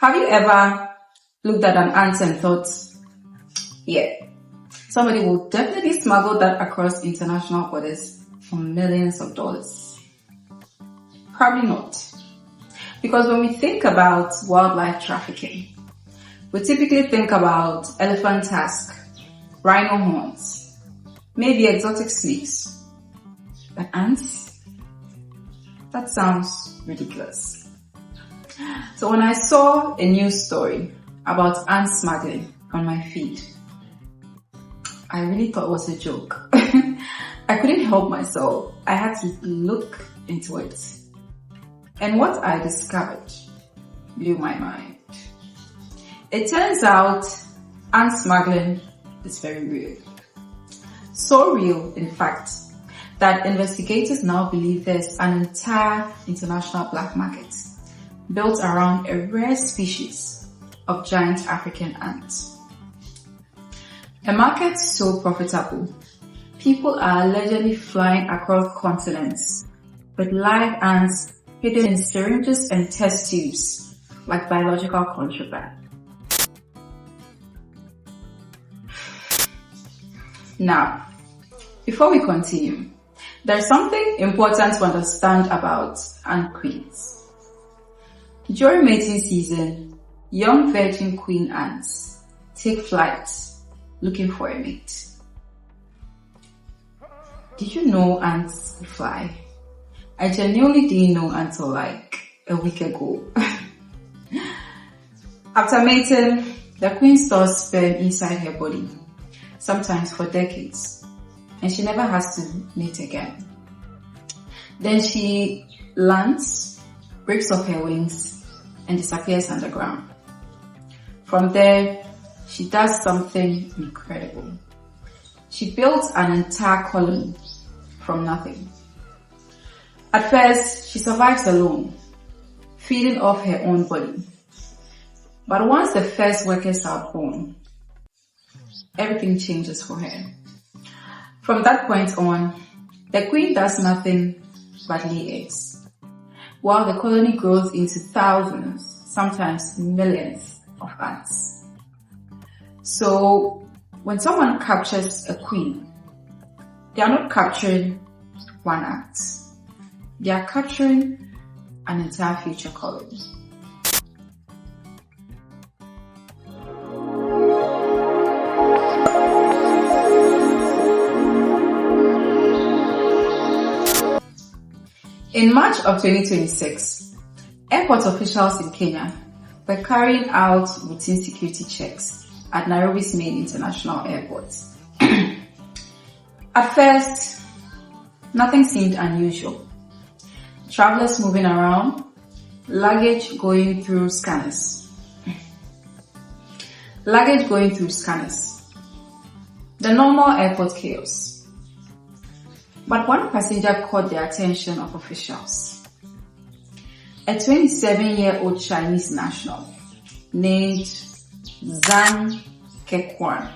Have you ever looked at an ant and thought, yeah, somebody will definitely smuggle that across international borders for millions of dollars? Probably not. Because when we think about wildlife trafficking, we typically think about elephant tusk, rhino horns, maybe exotic snakes. But ants? That sounds ridiculous. So when I saw a news story about ant smuggling on my feed, I really thought it was a joke. I couldn't help myself. I had to look into it. And what I discovered blew my mind. It turns out ant smuggling is very real. So real, in fact, that investigators now believe there's an entire international black market built around a rare species of giant African ant. A market so profitable, people are allegedly flying across continents with live ants hidden in syringes and test tubes like biological contraband. Now, before we continue, there's something important to understand about ant queens. During mating season, young virgin queen ants take flight looking for a mate. Did you know ants fly? I genuinely didn't know until like a week ago. After mating, the queen stores sperm inside her body, sometimes for decades, and she never has to mate again. Then she lands, breaks off her wings, and disappears underground. From there, she does something incredible. She builds an entire colony from nothing. At first, she survives alone, feeding off her own body. But once the first workers are born, everything changes for her. From that point on, the queen does nothing but lay eggs, while the colony grows into thousands, sometimes millions of ants. So, when someone captures a queen, they are not capturing one ant. They are capturing an entire future colony. In March of 2026, airport officials in Kenya were carrying out routine security checks at Nairobi's main international airport. At first, nothing seemed unusual. Travelers moving around, luggage going through scanners. The normal airport chaos. But one passenger caught the attention of officials. A 27-year-old Chinese national named Zhang Kekwan.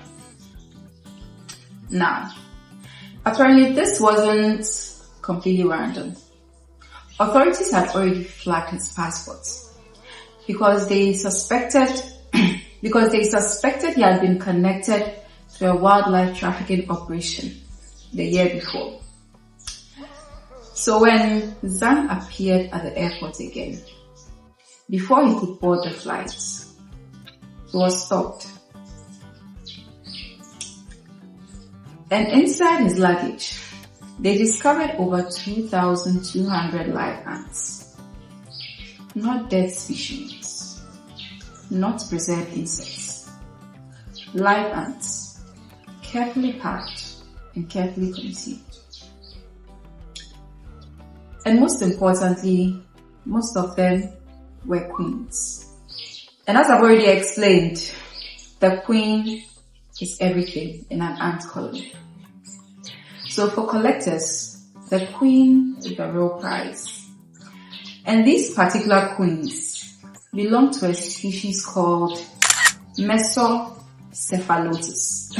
Now, apparently this wasn't completely random. Authorities had already flagged his passport because they suspected he had been connected to a wildlife trafficking operation the year before. So when Zhang appeared at the airport again, before he could board the flight, he was stopped. And inside his luggage, they discovered over 2,200 live ants. Not dead species, not preserved insects. Live ants, carefully packed and carefully concealed. And most importantly, most of them were queens. And as I've already explained, the queen is everything in an ant colony. So for collectors, the queen is the real prize. And these particular queens belong to a species called Mesocephalotus,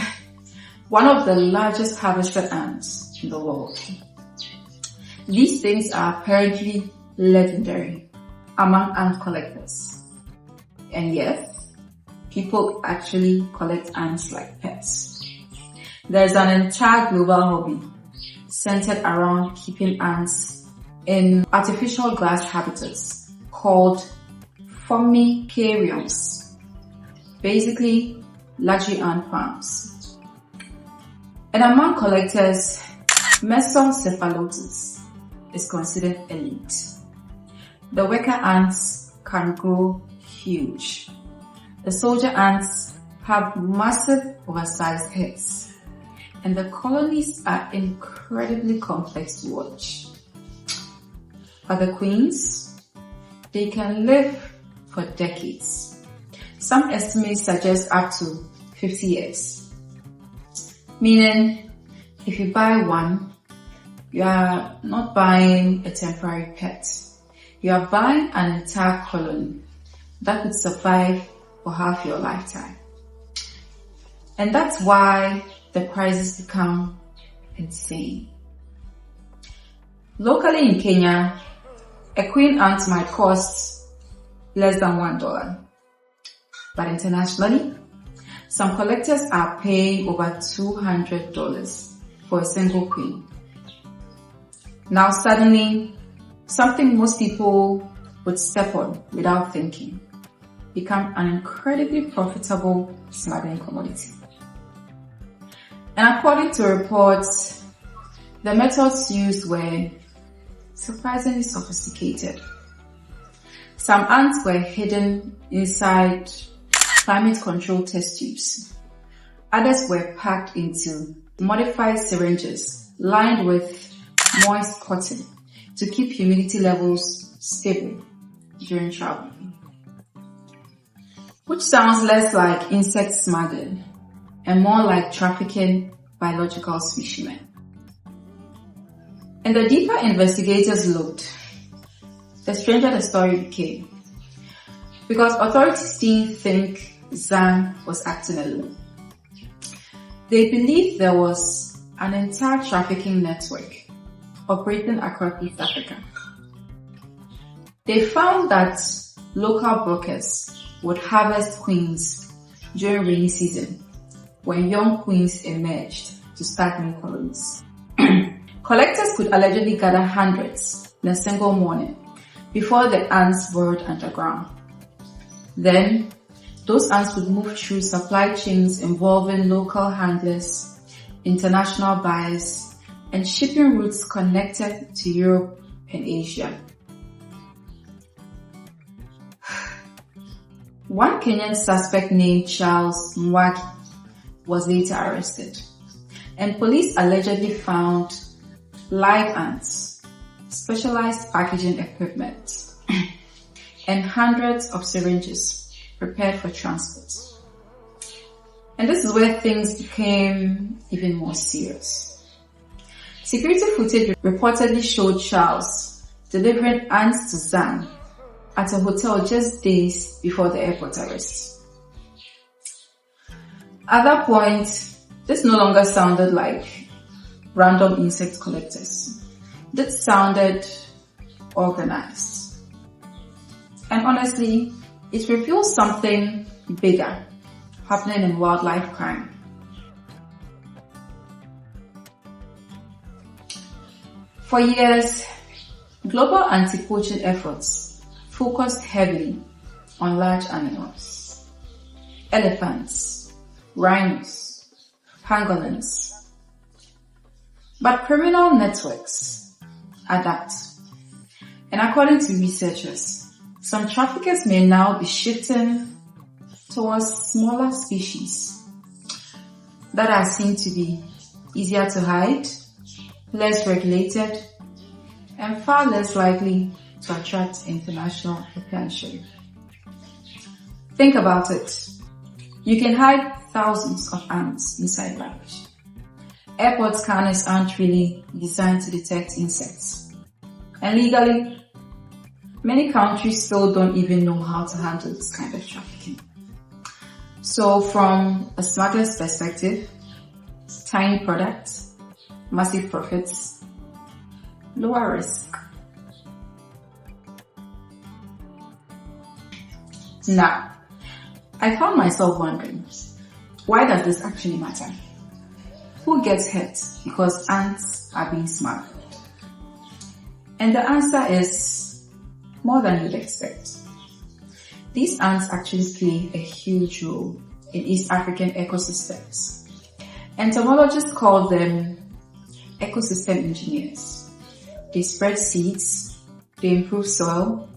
one of the largest harvested ants in the world. These things are apparently legendary among ant collectors. And yes, people actually collect ants like pets. There's an entire global hobby centered around keeping ants in artificial glass habitats called formicariums, basically luxury ant farms. And among collectors, Mesocephalotus is considered elite. The worker ants can grow huge. The soldier ants have massive oversized heads, and the colonies are incredibly complex to watch. But the queens, they can live for decades. Some estimates suggest up to 50 years. Meaning, if you buy one, you are not buying a temporary pet. You are buying an entire colony that could survive for half your lifetime. And that's why the prices become insane. Locally in Kenya, a queen ant might cost less than $1. But internationally, some collectors are paying over $200 for a single queen. Now suddenly, something most people would step on without thinking become an incredibly profitable smuggling commodity. And according to reports, the methods used were surprisingly sophisticated. Some ants were hidden inside climate control test tubes. Others were packed into modified syringes lined with moist cotton to keep humidity levels stable during travel. Which sounds less like insect smuggling and more like trafficking biological specimen. And the deeper investigators looked, the stranger the story became. Because authorities didn't think Zhang was acting alone. They believed there was an entire trafficking network operating across East Africa. They found that local brokers would harvest queens during rainy season when young queens emerged to start new colonies. Collectors could allegedly gather hundreds in a single morning before the ants burrowed underground. Then, those ants would move through supply chains involving local handlers, international buyers, and shipping routes connected to Europe and Asia. One Kenyan suspect named Charles Mwaki was later arrested, and police allegedly found live ants, specialized packaging equipment, and hundreds of syringes prepared for transport. And this is where things became even more serious. Security footage reportedly showed Charles delivering ants to Zhang at a hotel just days before the airport arrest. At that point, this no longer sounded like random insect collectors. This sounded organized. And honestly, it reveals something bigger happening in wildlife crime. For years, global anti-poaching efforts focused heavily on large animals, elephants, rhinos, pangolins. But criminal networks adapt. And according to researchers, some traffickers may now be shifting towards smaller species that are seen to be easier to hide, less regulated, and far less likely to attract international attention. Think about it. You can hide thousands of ants inside luggage. Airport scanners aren't really designed to detect insects. And legally, many countries still don't even know how to handle this kind of trafficking. So from a smuggler's perspective, tiny products, massive profits, lower risk. Now, I found myself wondering, why does this actually matter? Who gets hurt because ants are being smuggled? And the answer is more than you'd expect. These ants actually play a huge role in East African ecosystems. Entomologists call them ecosystem engineers. They spread seeds, they improve soil,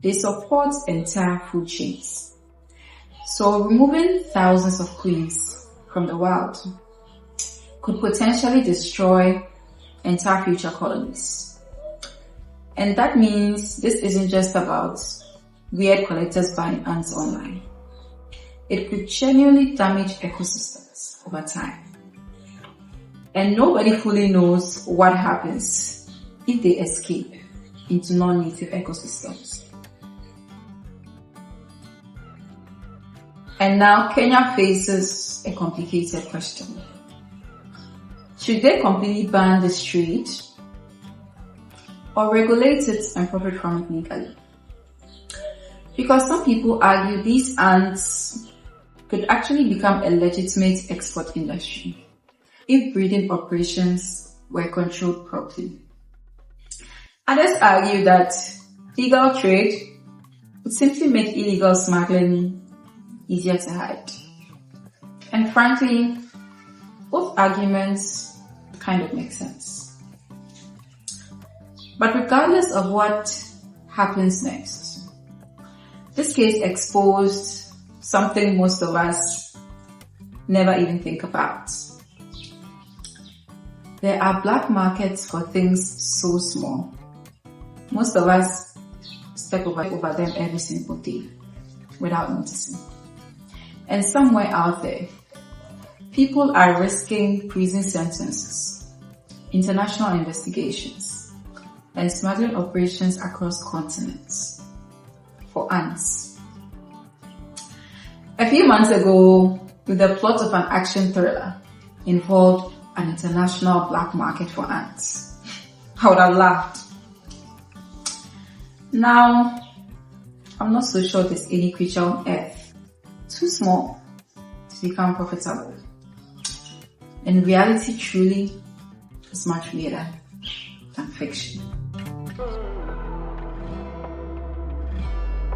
they support entire food chains. So removing thousands of queens from the wild could potentially destroy entire future colonies. And that means this isn't just about weird collectors buying ants online. It could genuinely damage ecosystems over time. And nobody fully knows what happens if they escape into non-native ecosystems. And now Kenya faces a complicated question. Should they completely ban this trade or regulate it and profit from it legally? Because some people argue these ants could actually become a legitimate export industry if breeding operations were controlled properly. Others argue that legal trade would simply make illegal smuggling easier to hide. And frankly, both arguments kind of make sense. But regardless of what happens next, this case exposed something most of us never even think about. There are black markets for things so small. Most of us step over them every single day without noticing. And somewhere out there, people are risking prison sentences, international investigations, and smuggling operations across continents for ants. A few months ago, with the plot of an action thriller involved an international black market for ants, I would have laughed. Now, I'm not so sure there's any creature on earth too small to become profitable. And reality truly is much weirder than fiction.